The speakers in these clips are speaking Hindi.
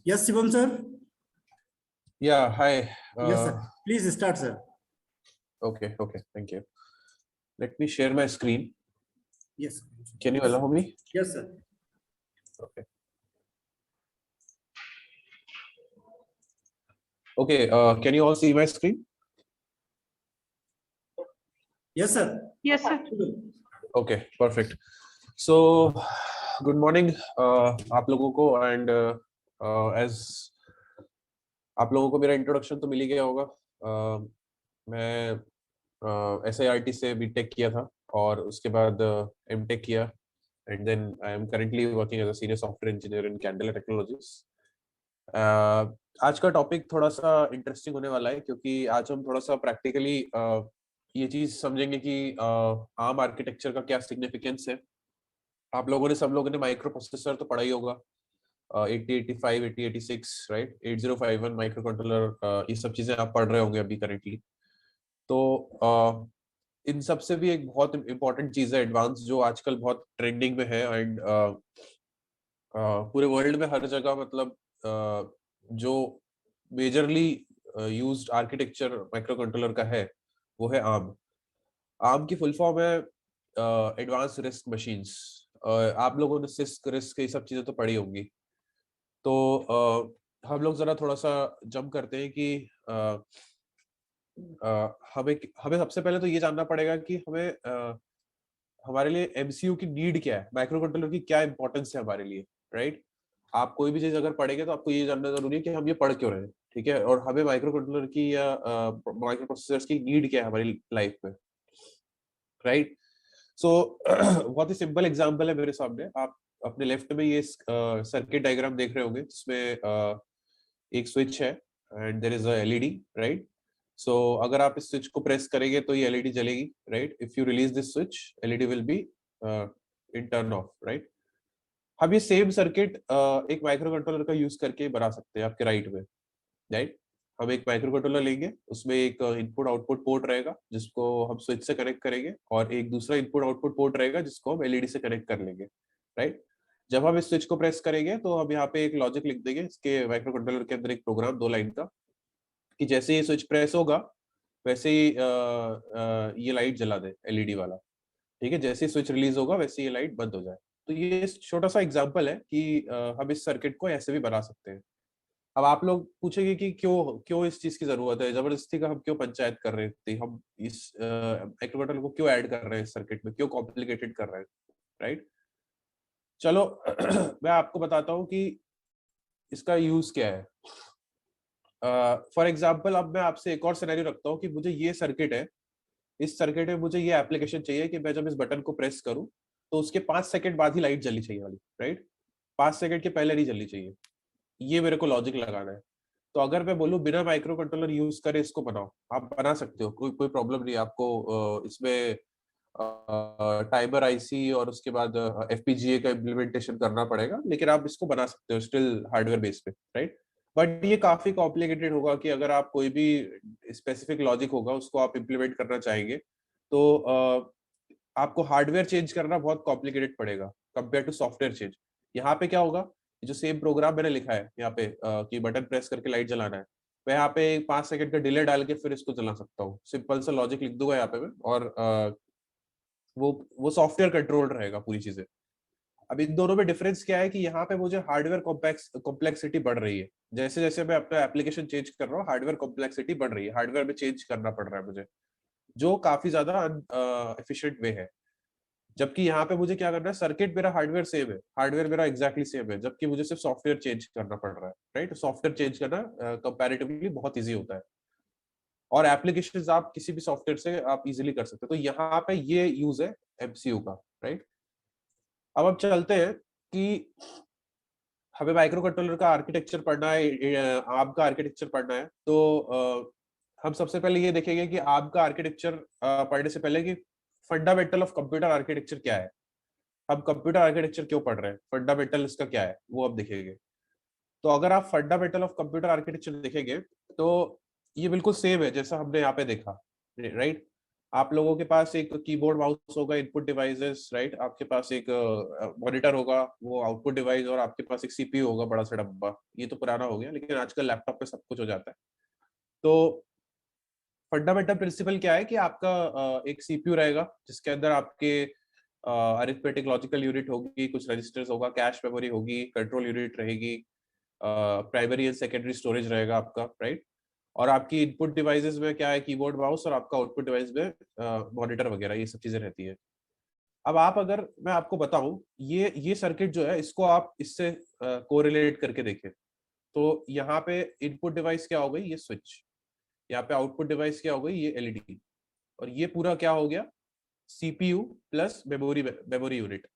Yes, Shivam sir. Yeah, hi. Yes, sir. Please start, sir. Okay, thank you. Let me share my screen. Yes. Can you allow me? Yes, sir. Okay. Okay, can you all see my screen? Yes, sir. Yes, sir. Okay, perfect. So, good morning, आप लोगों को and as आप लोगों को मेरा इंट्रोडक्शन तो मिल ही गया होगा। मैं SIRT से बीटेक किया था और उसके बाद एमटेक किया and then I am currently working as a senior software engineer in Candela Technologies. आज का टॉपिक थोड़ा सा इंटरेस्टिंग होने वाला है क्योंकि आज हम थोड़ा सा प्रैक्टिकली ये चीज समझेंगे कि आर्म आर्किटेक्चर का क्या सिग्निफिकेंस है। आप लोगों ने सब लोगों ने माइक्रो प्रोसेसर तो पढ़ा ही होगा, 8085, 8086, राइट, 8051 माइक्रो कंट्रोलर, ये सब चीजें आप पढ़ रहे होंगे अभी करेंटली। तो इन सब से भी एक बहुत इंपॉर्टेंट चीज है एडवांस, जो आजकल बहुत ट्रेंडिंग में है एंड पूरे वर्ल्ड में हर जगह, मतलब जो majorly used architecture micro controller का है वो है आर्म। आर्म की फुल फॉर्म है एडवांस रिस्क मशीन्स। आप लोगों ने सिस्क, रिस्क, ये सब चीजें तो पढ़ी होंगी। तो हम लोग जरा थोड़ा सा जंप करते हैं कि हमें सबसे पहले तो ये जानना पड़ेगा कि हमें हमारे लिए एमसीयू की नीड क्या है, माइक्रो कंट्रोलर की क्या इंपॉर्टेंस है हमारे लिए, राइट। आप कोई भी चीज अगर पढ़ेंगे तो आपको ये जानना जरूरी है कि हम ये पढ़ क्यों रहे हैं, ठीक है, और हमें माइक्रो कंट्रोलर की या माइक्रो प्रोसेसर्स की नीड क्या है हमारी लाइफ में, राइट। सो बहुत ही सिंपल एग्जांपल है मेरे सामने। आप अपने लेफ्ट में ये सर्किट डायग्राम देख रहे होंगे जिसमें एक स्विच है and there is a LED, right. So अगर आप इस स्विच को प्रेस करेंगे तो ये एलईडी जलेगी, right. If you release this switch, LED will be in turn off, right. हम ये सेम सर्किट एक माइक्रो कंट्रोलर का यूज करके बना सकते हैं आपके राइट में, राइट। हम एक माइक्रो कंट्रोलर लेंगे, उसमें एक इनपुट आउटपुट पोर्ट रहेगा जिसको हम स्विच से कनेक्ट करेंगे, और एक दूसरा इनपुट आउटपुट पोर्ट रहेगा जिसको हम एलईडी से कनेक्ट कर लेंगे, राइट। जब हम इस स्विच को प्रेस करेंगे तो हम यहाँ पे एक लॉजिक लिख देंगे इसके माइक्रो कंट्रोलर के अंदर, एक प्रोग्राम 2 लाइन का, कि जैसे ये स्विच प्रेस होगा वैसे ही ये लाइट जला दे एलईडी वाला, ठीक है। जैसे स्विच रिलीज होगा वैसे ये लाइट बंद हो जाए। तो ये छोटा सा एग्जांपल है कि हम इस सर्किट को ऐसे भी बना सकते हैं। अब आप लोग पूछेंगे कि क्यों क्यों इस चीज की जरूरत है, जबरदस्ती का हम क्यों पंचायत कर रहे थे, हम इस एक्टिवेटर को क्यों ऐड कर रहे हैं इस सर्किट में, क्यों कॉम्प्लिकेटेड कर रहे हैं, राइट। चलो मैं आपको बताता हूँ कि इसका यूज क्या है। फॉर एग्जाम्पल, अब मैं आपसे एक और सिनेरियो रखता हूँ कि मुझे ये सर्किट है, इस सर्किट में मुझे ये एप्लीकेशन चाहिए कि मैं जब इस बटन को प्रेस करूं तो उसके 5 सेकंड बाद ही लाइट जलनी चाहिए वाली, राइट। 5 सेकंड के पहले नहीं जलनी चाहिए, ये मेरे को लॉजिक लगाना है। तो अगर मैं बोलूं बिना माइक्रो कंट्रोलर यूज करे इसको बनाओ, आप बना सकते हो, कोई प्रॉब्लम नहीं। आपको इसमें टाइमर आईसी और उसके बाद एफपीजीए का इम्प्लीमेंटेशन करना पड़ेगा, लेकिन आप इसको बना सकते हो स्टिल हार्डवेयर बेस पे, राइट। बट ये काफी कॉम्प्लिकेटेड होगा कि अगर आप कोई भी स्पेसिफिक लॉजिक होगा उसको आप इम्प्लीमेंट करना चाहेंगे तो आपको हार्डवेयर चेंज करना बहुत कॉम्प्लिकेटेड पड़ेगा कंपेयर टू सॉफ्टवेयर चेंज। यहाँ पे क्या होगा, जो सेम प्रोग्राम मैंने लिखा है यहाँ पे कि बटन प्रेस करके लाइट जलाना है, मैं यहाँ पे 5 सेकंड का डिले डाल के फिर इसको जला सकता हूँ। सिंपल सा लॉजिक लिख दूंगा यहाँ पे मैं, और वो सॉफ्टवेयर कंट्रोल रहेगा पूरी चीजें। अब इन दोनों में डिफरेंस क्या है कि यहाँ पे मुझे हार्डवेयर कॉम्प्लेक्सिटी बढ़ रही है, जैसे जैसे मैं अपना एप्लीकेशन चेंज कर रहा हूँ हार्डवेयर कॉम्प्लेक्सिटी बढ़ रही है, हार्डवेयर में चेंज करना पड़ रहा है मुझे, जो काफी ज्यादा एफिशिएंट वे है। जबकि यहाँ पे मुझे क्या करना है, सर्किट मेरा हार्डवेयर सेम है, हार्डवेयर मेरा एग्जैक्टली सेम है, जबकि मुझे सिर्फ सॉफ्टवेयर चेंज करना पड़ रहा है, राइट। सॉफ्टवेयर चेंज करना कंपैरेटिवली बहुत इजी होता है, और एप्लीकेशंस आप किसी भी सॉफ्टवेयर से आप इजीली कर सकते हो। तो यहाँ पे ये यूज है एमसीयू का, राइट। अब चलते हैं कि हमें माइक्रो कंट्रोलर का आर्किटेक्चर पढ़ना है, आर्म का आर्किटेक्चर पढ़ना है। तो हम सबसे पहले ये देखेंगे कि आर्म का आर्किटेक्चर पढ़ने से पहले कि फंडामेंटल ऑफ कंप्यूटर आर्किटेक्चर क्या है, हम कंप्यूटर आर्किटेक्चर क्यों पढ़ रहे हैं, फंडामेंटल इसका क्या है वो अब देखेंगे। तो अगर आप फंडामेंटल ऑफ कंप्यूटर आर्किटेक्चर देखेंगे तो ये बिल्कुल सेम है जैसा हमने यहाँ पे देखा, राइट। आप लोगों के पास एक कीबोर्ड माउस होगा, इनपुट डिवाइसेस, राइट। आपके पास एक मॉनिटर होगा, वो आउटपुट डिवाइस, और आपके पास एक सीपीयू होगा, बड़ा सा डब्बा। ये तो पुराना हो गया, लेकिन आजकल लैपटॉप पे सब कुछ हो जाता है। तो फंडामेंटल प्रिंसिपल क्या है कि आपका एक सीपीयू रहेगा जिसके अंदर आपके अरिथमेटिक लॉजिकल यूनिट होगी, कुछ रजिस्टर्स होगा, कैश मेमोरी होगी, कंट्रोल यूनिट रहेगी, प्राइमरी एंड सेकेंडरी स्टोरेज रहेगा आपका, राइट। और आपकी इनपुट डिवाइसेस में क्या है, कीबोर्ड माउस, और आपका आउटपुट डिवाइस में मॉनिटर वगैरह, ये सब चीजें रहती है। अब आप, अगर मैं आपको बताऊं, ये सर्किट जो है, इसको आप इससे कोरिलेट करके देखें, तो यहाँ पे इनपुट डिवाइस क्या हो गई, ये स्विच। यहाँ पे आउटपुट डिवाइस क्या हो गई, ये एलईडी। और ये पूरा क्या हो गया, CPU plus memory memory unit,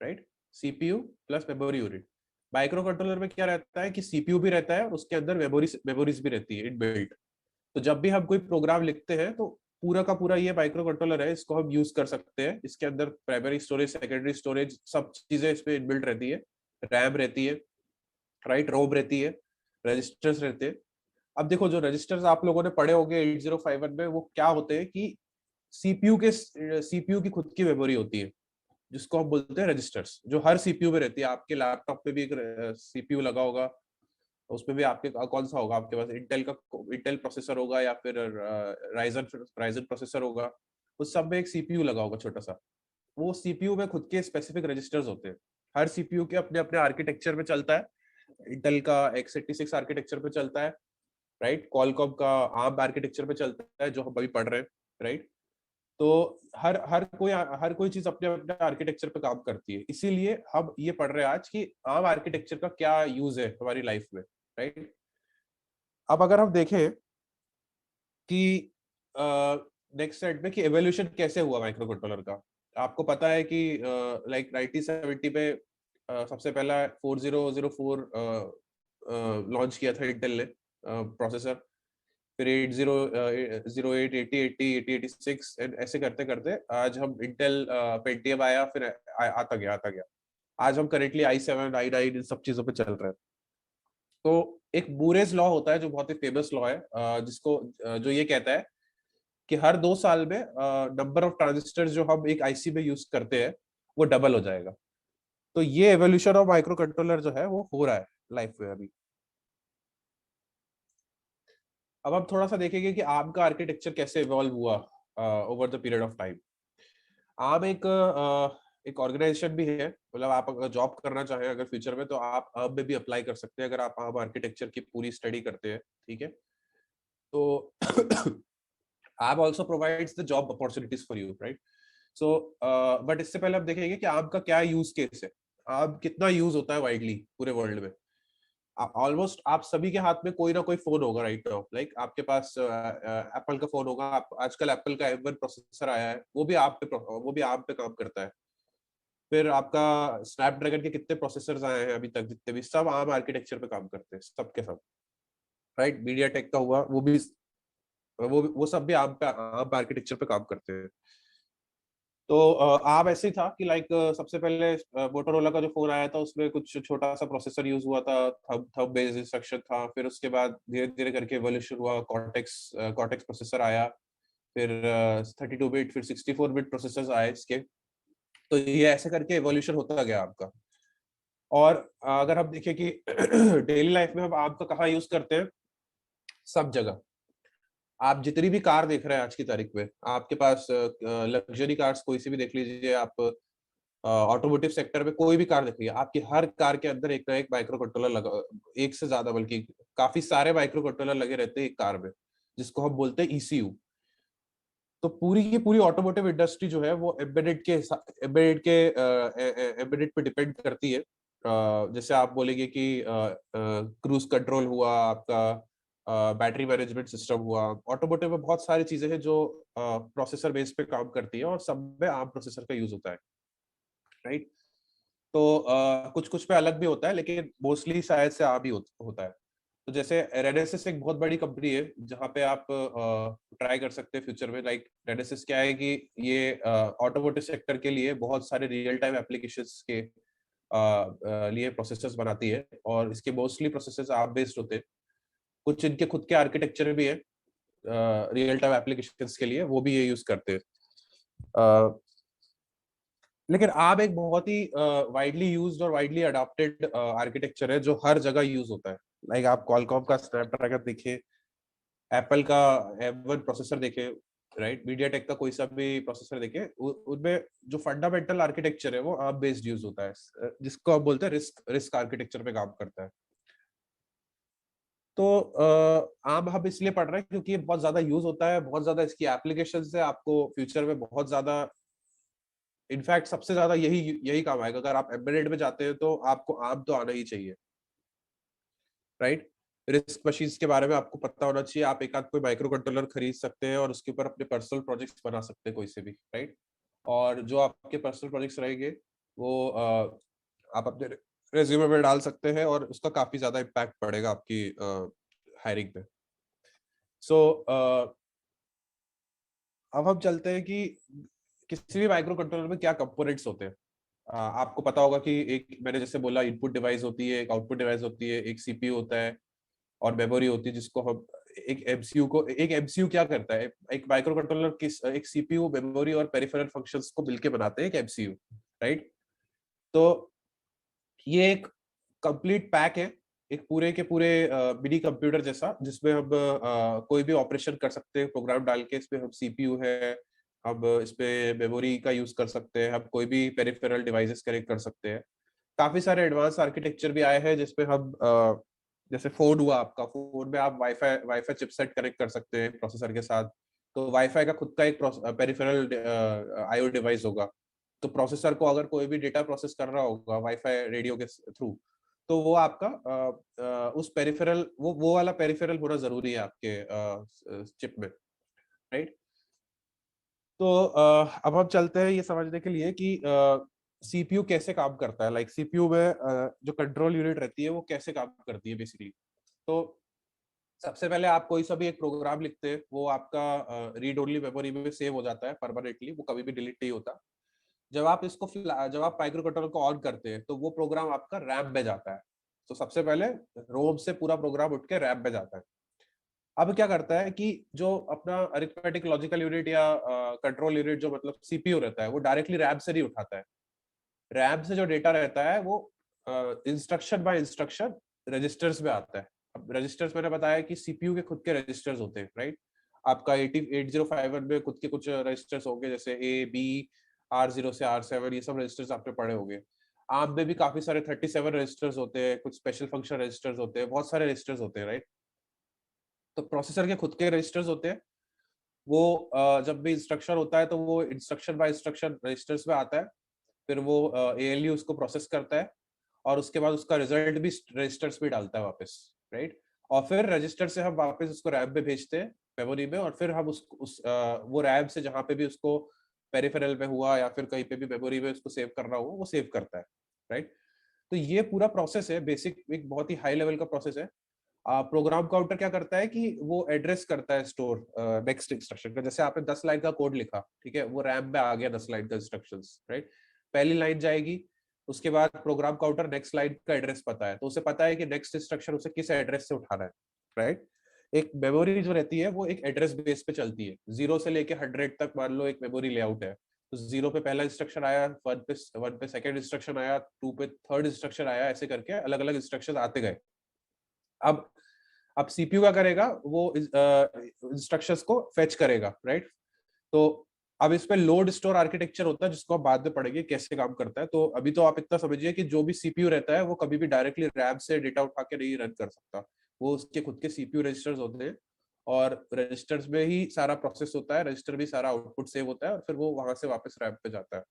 right. CPU plus memory unit. Micro controller में क्या रहता है कि सीपीयू भी रहता है और उसके अंदर मेमोरीज भी रहती है इनबिल्ट। तो जब भी हम कोई प्रोग्राम लिखते हैं तो पूरा का पूरा ये माइक्रो कंट्रोलर है, इसको हम यूज कर सकते हैं। इसके अंदर प्राइमरी स्टोरेज, सेकेंडरी स्टोरेज, सब चीजें इसमें इनबिल्ट रहती है। रैम रहती है, राइट, रोम रहती है, रजिस्टर्स रहते हैं। अब देखो, जो रजिस्टर्स आप लोगों ने पढ़े होंगे 8051 में, वो क्या होते हैं कि सीपीयू की खुद की मेमोरी होती है, जिसको हम बोलते हैं रजिस्टर्स, जो हर सीपीयू में रहती है। आपके लैपटॉप पे भी एक सीपीयू लगा होगा, उसमें भी आपके कौन सा होगा, आपके पास इंटेल प्रोसेसर होगा या फिर राइजन प्रोसेसर होगा। उस सब में एक सीपीयू लगा होगा छोटा सा। वो सीपीयू में खुद के स्पेसिफिक रजिस्टर्स होते हैं। हर सीपीयू के अपने अपने आर्किटेक्चर में चलता है। इंटेल का x86 आर्किटेक्चर पे चलता है, राइट। क्वालकॉम का आर्म आर्किटेक्चर पे चलता है, जो हम अभी पढ़ रहे हैं, राइट। तो हर कोई चीज अपने अपने आर्किटेक्चर पे काम करती है। इसीलिए हम ये पढ़ रहे हैं आज कि आर्म आर्किटेक्चर का क्या यूज है हमारी लाइफ में, राइट। अब अगर हम देखें कि नेक्स्ट स्लाइड में कि एवोल्यूशन कैसे हुआ माइक्रो कंट्रोलर का। आपको पता है कि लाइक 1970 पे सबसे पहला 4004 लॉन्च किया था इंटेल ने प्रोसेसर। फिर 8008, 8080, 8086, एंड ऐसे करते करते आज हम इंटेल पेंटियम आया, फिर आता गया आता गया। आज हम करेंटली i7, i9, इन सब चीजों पे चल रहे हैं। तो एक मूरेज लॉ होता है, जो बहुत ही फेमस लॉ है, जिसको जो ये कहता है कि हर 2 साल में नंबर ऑफ ट्रांजिस्टर जो हम एक आईसी में यूज करते हैं, वो डबल हो जाएगा। तो ये एवोल्यूशन ऑफ माइक्रो कंट्रोलर जो है वो हो रहा है लाइफ में अभी। अब हम थोड़ा सा देखेंगे कि आर्म का आर्किटेक्चर कैसे इवॉल्व हुआ over the period of time. Arm एक ऑर्गेनाइजेशन भी है, मतलब आप अगर जॉब करना चाहें अगर फ्यूचर में, तो आप आर्म में भी अप्लाई कर सकते हैं अगर आप आर्म आर्किटेक्चर की पूरी स्टडी करते हैं, ठीक है। तो arm also provides the job opportunities for you, right. So but इससे पहले हम देखेंगे कि आर्म का क्या यूज केस है, आर्म कितना यूज होता है वाइडली पूरे वर्ल्ड में। ऑलमोस्ट आप सभी के हाथ में कोई ना कोई फोन होगा राइट नाउ। लाइक आपके पास एप्पल का फोन होगा। आजकल एप्पल का M1 प्रोसेसर आया है, वो भी आप पे काम करता है। फिर आपका स्नैपड्रैगन के कितने प्रोसेसर्स आए हैं अभी तक, जितने भी, सब आर्म आर्किटेक्चर पे काम करते हैं, सब के सब, राइट। मीडिया टेक का हुआ, वो भी, वो सब भी आर्म आर्किटेक्चर पे काम करते हैं। तो आर्म ऐसे ही था कि लाइक सबसे पहले मोटोरोला का जो फोन आया था, उसमें कुछ छोटा सा प्रोसेसर यूज हुआ था, थंब बेस्ड इंस्ट्रक्शन था। फिर उसके बाद धीरे धीरे करके एवोल्यूशन हुआ, कॉर्टेक्स प्रोसेसर आया। फिर 32 बिट, फिर 64 बिट प्रोसेसर्स आए इसके। तो ये ऐसे करके एवोल्यूशन होता गया आपका। और अगर हम देखें कि डेली लाइफ में हम आपका कहाँ यूज करते हैं, सब जगह। आप जितनी भी कार देख रहे हैं आज की तारीख में, आपके पास लग्जरी कार्स कोई सी भी देख लीजिए आप, ऑटोमोटिव सेक्टर में कोई भी कार देख लीजिए, आपकी हर कार के अंदर एक ना एक माइक्रो कंट्रोलर लगा, एक से ज्यादा, बल्कि काफी सारे माइक्रो कंट्रोलर लगे रहते हैं एक कार में, जिसको हम बोलते हैं ईसीयू। तो पूरी की पूरी ऑटोमोटिव इंडस्ट्री जो है वो एम्बेडेड पे डिपेंड करती है। जैसे आप बोलेंगे कि क्रूज कंट्रोल हुआ आपका, बैटरी मैनेजमेंट सिस्टम हुआ। ऑटोमोटिव में बहुत सारी चीजें हैं जो प्रोसेसर बेस पे काम करती है, और सब में आर्म प्रोसेसर का यूज होता है, राइट। तो कुछ कुछ पे अलग भी होता है, लेकिन मोस्टली शायद से आर्म ही होता है। तो जैसे रेनेसिस एक बहुत बड़ी कंपनी है जहाँ पे आप ट्राई कर सकते हैं फ्यूचर में। लाइक रेनेसिस क्या है कि ये ऑटोमोटिव सेक्टर के लिए बहुत सारे रियल टाइम एप्लीकेशंस के लिए प्रोसेसर्स बनाती है, और इसके मोस्टली प्रोसेसर्स आर्म बेस्ड होते हैं। कुछ इनके खुद के आर्किटेक्चर भी है, रियल टाइम एप्लीकेशंस के लिए, वो भी ये यूज करते हैं। लेकिन ARM एक बहुत ही वाइडली यूज्ड और वाइडली अडॉप्टेड आर्किटेक्चर है जो हर जगह यूज होता है। लाइक आप क्वालकॉम का स्नैपड्रैगन देखिए, एप्पल का M1 प्रोसेसर देखे, राइट, मीडियाटेक का कोई सा भी प्रोसेसर देखे, उनमें जो फंडामेंटल आर्किटेक्चर है वो ARM बेस्ड यूज होता है, जिसको आप बोलते हैं रिस्क आर्किटेक्चर पे काम करता है। तो ARM हम इसलिए पढ़ रहे हैं क्योंकि ये बहुत ज्यादा यूज होता है, बहुत ज्यादा इसकी एप्लीकेशंस है, आपको फ्यूचर में बहुत ज्यादा, इनफैक्ट सबसे ज्यादा यही यही काम आएगा। अगर आप एम्बेडेड में जाते हैं तो आपको ARM तो आना ही चाहिए, राइट। रिस्क मशीन्स के बारे में आपको पता होना चाहिए। आप एक आध कोई माइक्रो कंट्रोलर खरीद सकते हैं और उसके ऊपर अपने पर्सनल प्रोजेक्ट्स बना सकते हैं कोई से भी, राइट। और जो आपके पर्सनल प्रोजेक्ट्स रहेंगे वो आप अपने रेज्यूमे में डाल सकते हैं और उसका काफी ज्यादा इम्पैक्ट पड़ेगा आपकी हायरिंग पे। सो अब हम चलते हैं कि किसी भी माइक्रो कंट्रोलर में क्या कंपोनेंट्स होते हैं। आपको पता होगा कि एक, मैंने जैसे बोला, इनपुट डिवाइस होती है, एक आउटपुट डिवाइस होती है, एक सीपीयू होता है और मेमोरी होती है, जिसको हम एक एमसीयू क्या करता है, एक माइक्रो कंट्रोलर किस एक सीपीयू, मेमोरी और पेरिफेरल फंक्शंस को मिलके बनाते हैं एक एमसीयू, राइट। तो ये एक कंप्लीट पैक है, एक पूरे के पूरे मिनी कंप्यूटर जैसा, जिसमें हम कोई भी ऑपरेशन कर सकते हैं प्रोग्राम डाल के। इसमें हम सीपीयू है, हम इस पे मेमोरी का यूज कर सकते हैं, हम कोई भी पेरिफेरल डिवाइसेस कनेक्ट कर सकते हैं। काफी सारे एडवांस आर्किटेक्चर भी आए हैं जिसपे हम जैसे फोन हुआ, आपका फोन में आप वाईफाई चिपसेट कनेक्ट कर सकते हैं प्रोसेसर के साथ। तो वाईफाई का खुद का एक पेरिफेरल आईओ डिवाइस होगा। तो प्रोसेसर को अगर कोई भी डेटा प्रोसेस कर रहा होगा वाईफाई रेडियो के थ्रू, तो वो आपका उस पेरिफेरल, वो वाला पेरिफेरल होना जरूरी है आपके चिप में, राइट। तो अब हम चलते हैं ये समझने के लिए कि सीपीयू कैसे काम करता है। लाइक सीपीयू में जो कंट्रोल यूनिट रहती है वो कैसे काम करती है बेसिकली। तो सबसे पहले आप कोई सा भी एक प्रोग्राम लिखते हैं, वो आपका रीड ओनली मेमोरी में सेव हो जाता है परमानेंटली, वो कभी भी डिलीट नहीं होता। जब आप माइक्रो कंट्रोलर को ऑन करते हैं तो वो प्रोग्राम आपका रैम में जाता है। तो सबसे पहले रोम से पूरा प्रोग्राम उठ के रैम में जाता है। अब क्या करता है कि जो अपना अरिथमेटिक लॉजिकल यूनिट या कंट्रोल यूनिट जो मतलब सीपीयू रहता है, वो डायरेक्टली रैम से नहीं उठाता है। रैम से जो डेटा रहता है वो इंस्ट्रक्शन बाय इंस्ट्रक्शन रजिस्टर्स में आता है। अब रजिस्टर्स मैंने बताया कि सीपीयू के खुद के रजिस्टर्स होते हैं, राइट। आपका 8051 में खुद के कुछ रजिस्टर्स होंगे, जैसे ए बी R0 से R7, ये सब रजिस्टर्स आपने पढ़े होंगे। ARM में भी काफी सारे 37 रजिस्टर्स होते हैं, कुछ स्पेशल फंक्शन रजिस्टर्स होते हैं, बहुत सारे रजिस्टर्स होते हैं, राइट। तो प्रोसेसर के खुद के रजिस्टर्स होते हैं। वो जब भी इंस्ट्रक्शन होता है तो वो इंस्ट्रक्शन बाय इंस्ट्रक्शन रजिस्टर्स में आता है। फिर वो ALU उसको प्रोसेस करता है और उसके बाद उसका रिजल्ट भी रजिस्टर्स में डालता है वापस, राइट। और फिर रजिस्टर से हम वापस उसको रैम पे भेजते हैं, मेमोरी में, और फिर हम वो रैम से जहाँ पे भी उसको पेरिफेरल में हुआ या फिर कहीं पे भी मेमोरी में उसको सेव करना हुआ वो सेव करता है, राइट। तो ये पूरा प्रोसेस है, बेसिक एक बहुत ही हाई लेवल का प्रोसेस है। प्रोग्राम काउंटर क्या करता है कि वो एड्रेस करता है स्टोर नेक्स्ट इंस्ट्रक्शन का। जैसे आपने 10 लाइन का कोड लिखा, ठीक है, वो रैम में आ गया 10 लाइन का इंस्ट्रक्शंस, राइट। पहली लाइन जाएगी, उसके बाद प्रोग्राम काउंटर नेक्स्ट लाइन का एड्रेस पता है, तो उसे पता है कि नेक्स्ट इंस्ट्रक्शन उसे किस एड्रेस से उठाना है, राइट। एक मेमोरी जो रहती है वो एक एड्रेस बेस पे चलती है, 0 से लेके 100 तक मान लो एक मेमोरी लेआउट है। तो 0 पे पहला इंस्ट्रक्शन आया, 1 पे सेकंड इंस्ट्रक्शन आया, 2 पे थर्ड इंस्ट्रक्शन आया, ऐसे करके अलग अलग इंस्ट्रक्शन आते गए। अब सीपीयू क्या करेगा, वो इंस्ट्रक्शंस को फेच करेगा, राइट। तो अब इस पे लोड स्टोर आर्किटेक्चर होता है, जिसको आप बाद में पढ़ेंगे कैसे काम करता है। तो अभी तो आप इतना समझिए कि जो भी सीपीयू रहता है वो कभी भी डायरेक्टली रैम से डेटा उठा के नहीं रन कर सकता। वो उसके खुद के सीपीयू रजिस्टर्स होते हैं और रजिस्टर्स में ही सारा प्रोसेस होता है, रजिस्टर भी सारा आउटपुट सेव होता है और फिर वो वहां से वापस रैम पे जाता है।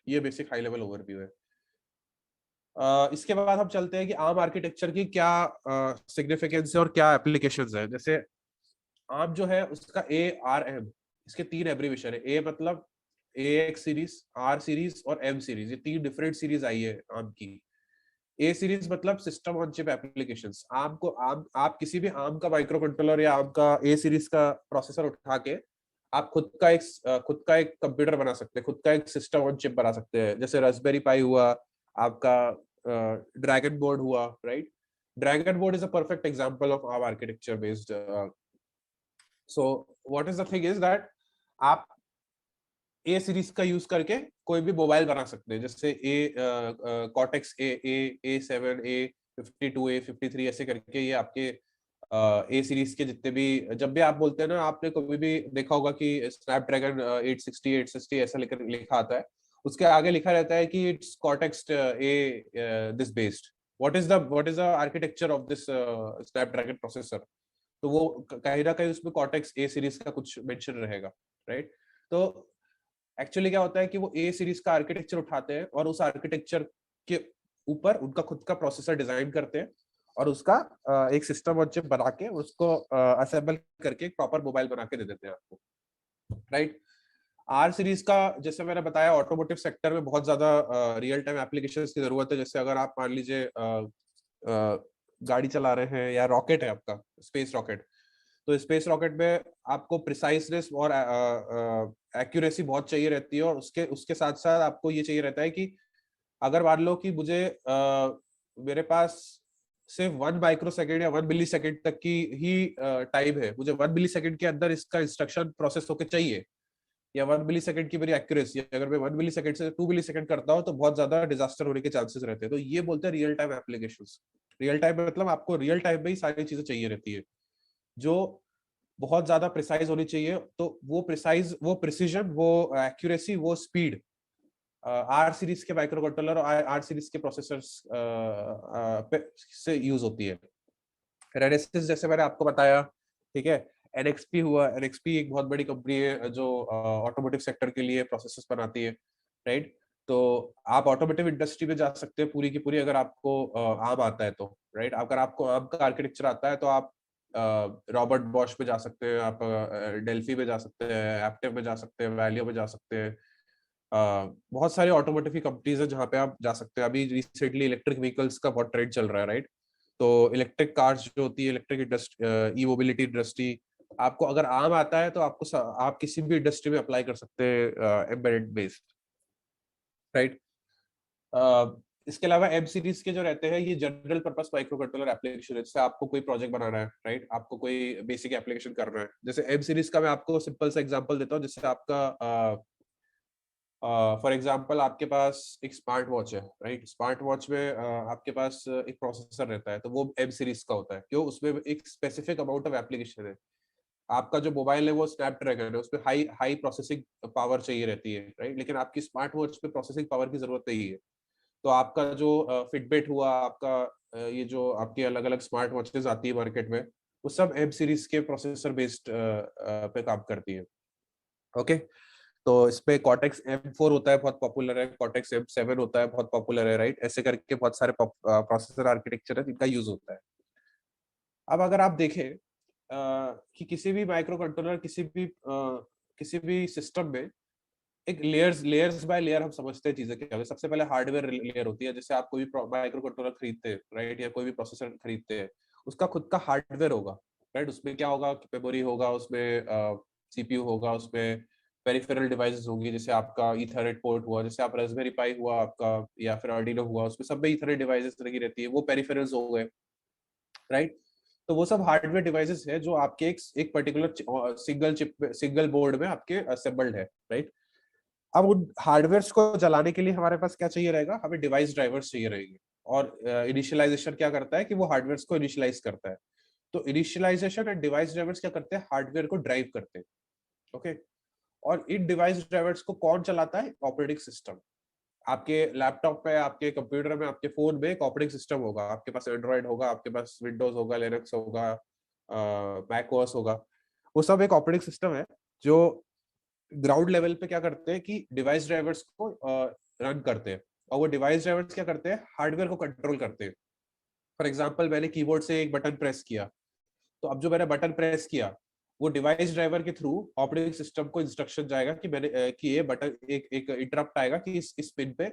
ये बेसिक हाई लेवल ओवरव्यू है। इसके बाद हम चलते हैं कि ARM आर्किटेक्चर की क्या सिग्निफिकेंस है और क्या एप्लीकेशंस है। जैसे ARM जो है उसका ARM, इसके 3 एब्रीविएशन है। A मतलब AX सीरीज, R सीरीज और M सीरीज, ये 3 डिफरेंट सीरीज आई है ARM की। A सीरीज मतलब सिस्टम ऑन चिप एप्लीकेशंस। आप किसी भी ARM का माइक्रो कंट्रोलर या ARM का A सीरीज का प्रोसेसर उठा के आप खुद का एक कंप्यूटर बना सकते हैं, खुद का एक सिस्टम ऑन चिप बना सकते हैं। जैसे रास्पबेरी पाई हुआ, आपका ड्रैगन बोर्ड हुआ, right. Dragon board is a perfect example of ARM architecture based so what is the thing is that आप ए सीरीज का यूज करके कोई भी मोबाइल बना सकते हैं, जैसे ए कॉर्टेक्स A7, A52, A53 ऐसे करके ये आपके ए सीरीज के जितने भी, जब भी आप बोलते हैं ना, आपने कभी भी देखा होगा कि स्नैपड्रैगन 860 860 ऐसा लिखा आता है, उसके आगे लिखा रहता है कि it's cortex A this based, what is the architecture of this Snapdragon processor. तो वो कहीं ना कहीं उसमें कॉर्टेक्स ए सीरीज का कुछ मेंशन रहेगा, राइट। तो एक्चुअली क्या होता है कि वो ए सीरीज का आर्किटेक्चर उठाते हैं और उस आर्किटेक्चर के ऊपर उनका खुद का प्रोसेसर डिजाइन करते हैं और उसका एक सिस्टम और चिप बना के उसको असेंबल करके एक प्रॉपर मोबाइल बना के दे देते हैं आपको, राइट। आर सीरीज का जैसे मैंने बताया ऑटोमोटिव सेक्टर में बहुत ज्यादा रियल टाइम एप्लीकेशंस की जरूरत है। जैसे अगर आप मान लीजिए गाड़ी चला रहे हैं या रॉकेट है आपका, स्पेस रॉकेट, तो स्पेस रॉकेट में आपको प्रिसाइसनेस और एक्यूरेसी बहुत चाहिए रहती है, और उसके उसके साथ साथ आपको ये चाहिए रहता है कि अगर मान लो कि मुझे मेरे पास सिर्फ 1 माइक्रो सेकेंड या 1 मिली सेकेंड तक की ही टाइम है, मुझे 1 मिली सेकेंड के अंदर इसका इंस्ट्रक्शन प्रोसेस होके चाहिए, या 1 मिली सेकेंड की मेरी एक्यूरेसी, अगर मैं 1 मिली सेकेंड से 2 मिली सेकेंड करता हूँ तो बहुत ज्यादा डिजास्टर होने के चांसेस रहते हैं। तो ये बोलते हैं real time applications. Real time मतलब आपको रियल टाइम में ही सारी चीजें चाहिए रहती है, जो बहुत ज्यादा प्रिसाइज होनी चाहिए। तो वो प्रिसाइज, वो प्रिसीजन, वो एक्यूरेसी, वो स्पीड आर सीरीज के माइक्रो कंट्रोलर और आर सीरीज के प्रोसेसर्स से यूज होती है। रेनेसिस जैसे मैंने आपको बताया, ठीक है। एनएक्सपी हुआ, एनएक्सपी एक बहुत बड़ी कंपनी है जो ऑटोमोटिव सेक्टर के लिए प्रोसेसर्स बनाती है, राइट। तो आप ऑटोमोटिव इंडस्ट्री में जा सकते हैं पूरी की पूरी, अगर आपको आर्म आता है तो, राइट। अगर आपको आर्म का आर्किटेक्चर आता है तो आप रॉबर्ट बॉश पे जा सकते हैं, आप डेल्फी पे जा सकते हैं, एप्टिव में जा सकते हैं, वैलियो में जा सकते हैं। बहुत सारी ऑटोमोटिव की कंपनीज है जहाँ पे आप जा सकते हैं। अभी रिसेंटली इलेक्ट्रिक व्हीकल्स का बहुत ट्रेंड चल रहा है, राइट। तो इलेक्ट्रिक कार्स जो होती है, इलेक्ट्रिक इंडस्ट्री, ई मोबिलिटी इंडस्ट्री, आपको अगर आर्म आता है तो आपको आप किसी भी इंडस्ट्री में अप्लाई कर सकते हैं एम्बेडेड बेस्ड, राइट। इसके अलावा एम सीरीज के जो रहते हैं ये general purpose micro controller application है। जैसे आपको कोई प्रोजेक्ट बनाना है, राइट, आपको कोई बेसिक एप्लीकेशन करना है, जैसे एम सीरीज का मैं आपको सिंपल सा एग्जांपल देता हूँ। जैसे आपका फॉर एग्जांपल आपके पास एक स्मार्ट वॉच है, राइट। स्मार्ट वॉच में आपके पास एक प्रोसेसर रहता है, तो वो एम सीरीज का होता है, क्यों? उसमें एक स्पेसिफिक अमाउंट ऑफ एप्लीकेशन है। आपका जो मोबाइल है वो स्नैपड्रैगन है, उसमें हाई हाई प्रोसेसिंग पावर चाहिए रहती है, राइट। लेकिन आपकी स्मार्ट वॉच पे प्रोसेसिंग पावर की जरूरत नहीं है। तो आपका जो फिटबिट हुआ, आपका ये जो आपकी अलग अलग स्मार्ट वॉचेस आती है मार्केट में, वो सब एम सीरीज के प्रोसेसर बेस्ड पे काम करती है, ओके। तो इस पे कॉर्टेक्स M4 होता है, बहुत पॉपुलर है, कॉर्टेक्स M7 होता है, बहुत पॉपुलर है, राइट। ऐसे करके बहुत सारे प्रोसेसर आर्किटेक्चर है जिनका यूज होता है। अब अगर आप देखें कि किसी भी माइक्रो कंट्रोलर, किसी भी सिस्टम में एक लेयर्स बाय लेयर हम समझते हैं चीजें क्या होती है। सबसे पहले हार्डवेयर लेयर होती है। जैसे आप कोई भी माइक्रो कंट्रोलर खरीदते हैं, राइट, या कोई भी प्रोसेसर खरीदते हैं, उसका खुद का हार्डवेयर होगा, राइट। उसमें क्या होगा? मेमोरी होगा, उसमें सीपीयू होगा, उसमें पेरिफेरल डिवाइसेस होंगी, जैसे आपका ईथरनेट पोर्ट हुआ, जैसे आप रास्पबेरी पाई हुआ आपका, या फिर आर्डिनो हुआ, उसमें सब में ईथरनेट डिवाइसेस लगी रहती है, वो पेरिफेरल्स हो गए, राइट। तो वो सब हार्डवेयर डिवाइसेस है जो आपके एक पर्टिकुलर सिंगल बोर्ड में आपके असेंबल्ड है, राइट। अब उन हार्डवेयर को जलाने के लिए हमारे पास क्या चाहिए रहेगा? हमें डिवाइस ड्राइवर्स चाहिए रहेंगे। और इनिशियलाइजेशन क्या करता है कि वो हार्डवेयर को इनिशियलाइज करता है। तो इनिशियलाइजेशन एंड डिवाइस ड्राइवर्स क्या करते हैं? हार्डवेयर को ड्राइव करते हैं, ओके। और इन डिवाइस ड्राइवर्स को कौन चलाता है? Operating system. आपके लैपटॉप पे, आपके कंप्यूटर में, आपके फोन में एक ऑपरेटिंग सिस्टम होगा। आपके पास एंड्रॉइड होगा, आपके पास विंडोज होगा, लिनक्स होगा, मैक ओएस होगा। वो सब एक ऑपरेटिंग सिस्टम है जो ग्राउंड लेवल पे क्या करते हैं कि डिवाइस ड्राइवर्स को रन करते हैं। और वो डिवाइस ड्राइवर्स क्या करते हैं? हार्डवेयर को कंट्रोल करते हैं। फॉर एग्जांपल मैंने कीबोर्ड से एक बटन प्रेस किया, तो अब जो मैंने बटन प्रेस किया, वो डिवाइस ड्राइवर के थ्रू ऑपरेटिंग सिस्टम को इंस्ट्रक्शन जाएगा कि मैंने कि ये बटन, एक इंटरप्ट आएगा कि इस पिन पे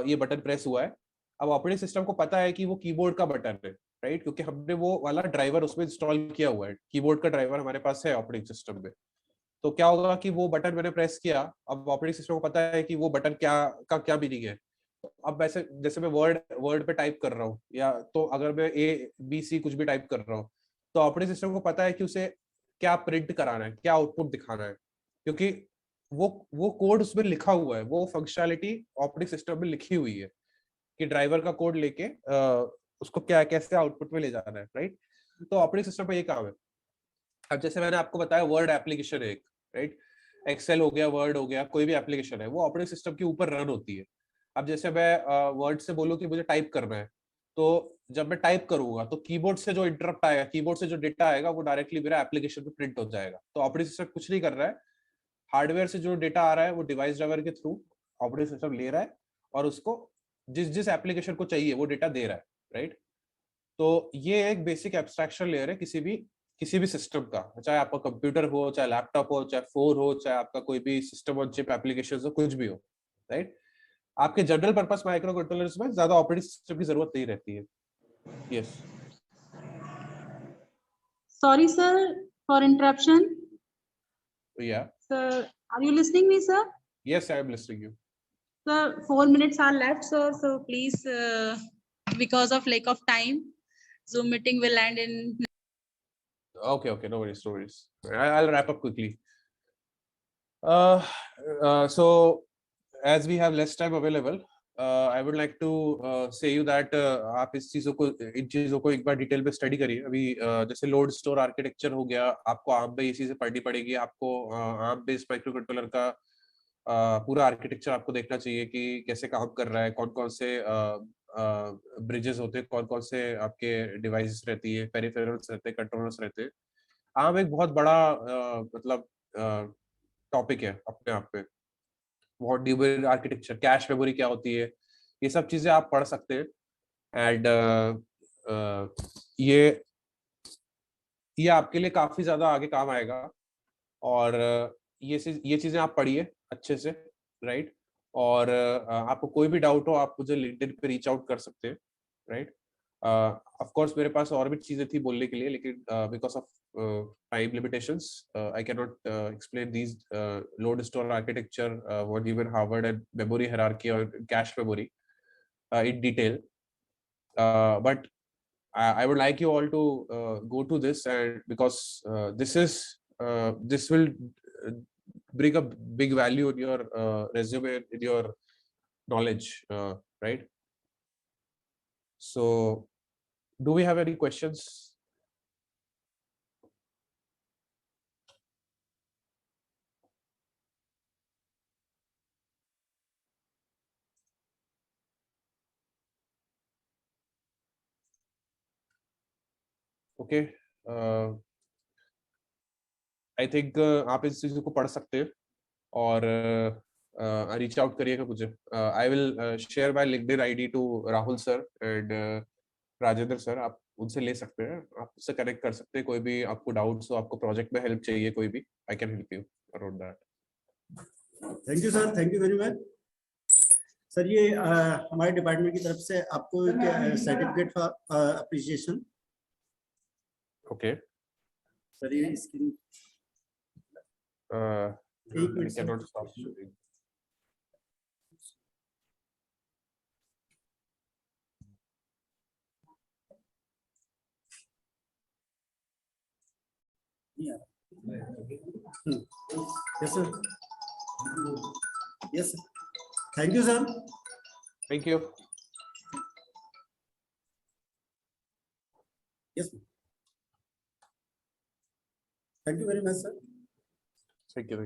ये बटन प्रेस हुआ है। अब ऑपरेटिंग सिस्टम को पता है कि वो कीबोर्ड का बटन है, राइट, क्योंकि हमने वो वाला ड्राइवर उसमें इंस्टॉल किया हुआ है। कीबोर्ड का ड्राइवर हमारे पास है ऑपरेटिंग सिस्टम में। तो क्या होगा कि वो बटन मैंने प्रेस किया, अब ऑपरेटिंग सिस्टम को पता है कि वो बटन क्या मीनिंग है। अब वैसे जैसे मैं वर्ड वर्ड पे टाइप कर रहा हूँ, या तो अगर मैं A B C कुछ भी टाइप कर रहा हूँ, तो ऑपरेटिंग सिस्टम को पता है कि उसे क्या प्रिंट कराना है, क्या आउटपुट दिखाना है, क्योंकि वो कोड उसमें लिखा हुआ है, वो फंक्शनैलिटी ऑपरेटिंग सिस्टम में लिखी हुई है कि ड्राइवर का कोड लेके उसको क्या कैसे आउटपुट में ले जाना है, राइट। तो ऑपरेटिंग सिस्टम का ये काम है। अब जैसे मैंने आपको बताया वर्ड एप्लीकेशन है एक, राइट, एक्सेल हो गया, वर्ड हो गया, कोई भी एप्लीकेशन है वो ऑपरेटिंग सिस्टम के ऊपर रन होती है। अब जैसे मैं वर्ड से बोलूं कि मुझे टाइप करना है, तो जब मैं टाइप करूंगा तो कीबोर्ड से जो इंटरप्ट आएगा, कीबोर्ड से जो डेटा आएगा वो डायरेक्टली मेरा एप्लीकेशन पे प्रिंट हो जाएगा। तो ऑपरेटिंग सिस्टम कुछ नहीं कर रहा है, हार्डवेयर से जो डेटा आ रहा है वो डिवाइस ड्राइवर के थ्रू ऑपरेटिंग सिस्टम ले रहा है और उसको जिस जिस एप्लीकेशन को चाहिए वो डेटा दे रहा है, राइट। तो ये एक बेसिक एब्स्ट्रैक्शन लेयर है किसी भी सिस्टम का, चाहे आपका कंप्यूटर हो, चाहे लैपटॉप हो, चाहे फोन हो, चाहे आपका कोई भी सिस्टम ऑन चिप एप्लीकेशन हो, कुछ भी हो, राइट। आपके जनरल पर्पस माइक्रो कंट्रोलर्स में ज्यादा ऑपरेटिंग सिस्टम की जरूरत नहीं रहती है। Yes. Sorry, sir, for interruption. या Sir, are you listening me, sir? Yes, I am listening you. Sir, 4 minutes are left, sir. So please, because of lack of time, Zoom meeting will end in. Okay, no worries. I'll wrap up quickly. So as we have less time available, I would like to say you that आप इन चीजों को एक बार डिटेल में स्टडी करिए। अभी जैसे लोड स्टोर आर्किटेक्चर हो गया, आपको ARM पे ये चीजें पढ़नी पड़ेगी। आपको ARM बेस्ड माइक्रो कंट्रोलर का पूरा आर्किटेक्चर आपको देखना चाहिए कि कैसे काम कर रहा है, कौन कौन से ब्रिजेस होते हैं, कौन कौन से आपके डिवाइसेस रहती है, पेरिफेरल्स रहते हैं, कंट्रोलर्स रहते हैं। ARM एक बहुत बड़ा मतलब टॉपिक है अपने आप में। बहुत ड्यूबल आर्किटेक्चर, कैश मेमोरी क्या होती है, ये सब चीजें आप पढ़ सकते हैं। एंड ये आपके लिए काफी ज्यादा आगे काम आएगा। और ये चीजें आप पढ़िए अच्छे से, राइट। और आपको कोई भी डाउट हो आप मुझे लिंक्डइन पे रीच आउट कर सकते हैं, राइट। ऑफ कोर्स मेरे पास और भी चीजें थी बोलने के लिए, लेकिन because of time limitations, I cannot explain these load store architecture, what given Harvard and memory hierarchy or cache memory in detail. But I would like you all to go to this, and because this will bring a big value in your resume, in your knowledge, right? So, do we have any questions? Okay, I think आप इस चीजों को पढ़ सकते हैं और रीच आउट करिएगा मुझे। I will share my LinkedIn ID to Rahul sir and Rajendra sir. आप उनसे ले सकते हैं, आप उससे कनेक्ट कर सकते हैं। कोई भी आपको डाउट्स हो, आपको प्रोजेक्ट में हेल्प चाहिए कोई भी, I can help you around that. Thank you sir, thank you very much sir. ये हमारे डिपार्टमेंट की तरफ से आपको एक certificate for appreciation. Okay sir ये स्क्रीन एक minute can not stop shooting. Yes sir, yes sir, thank you sir. Thank you. Yes, thank you very much sir. Thank you.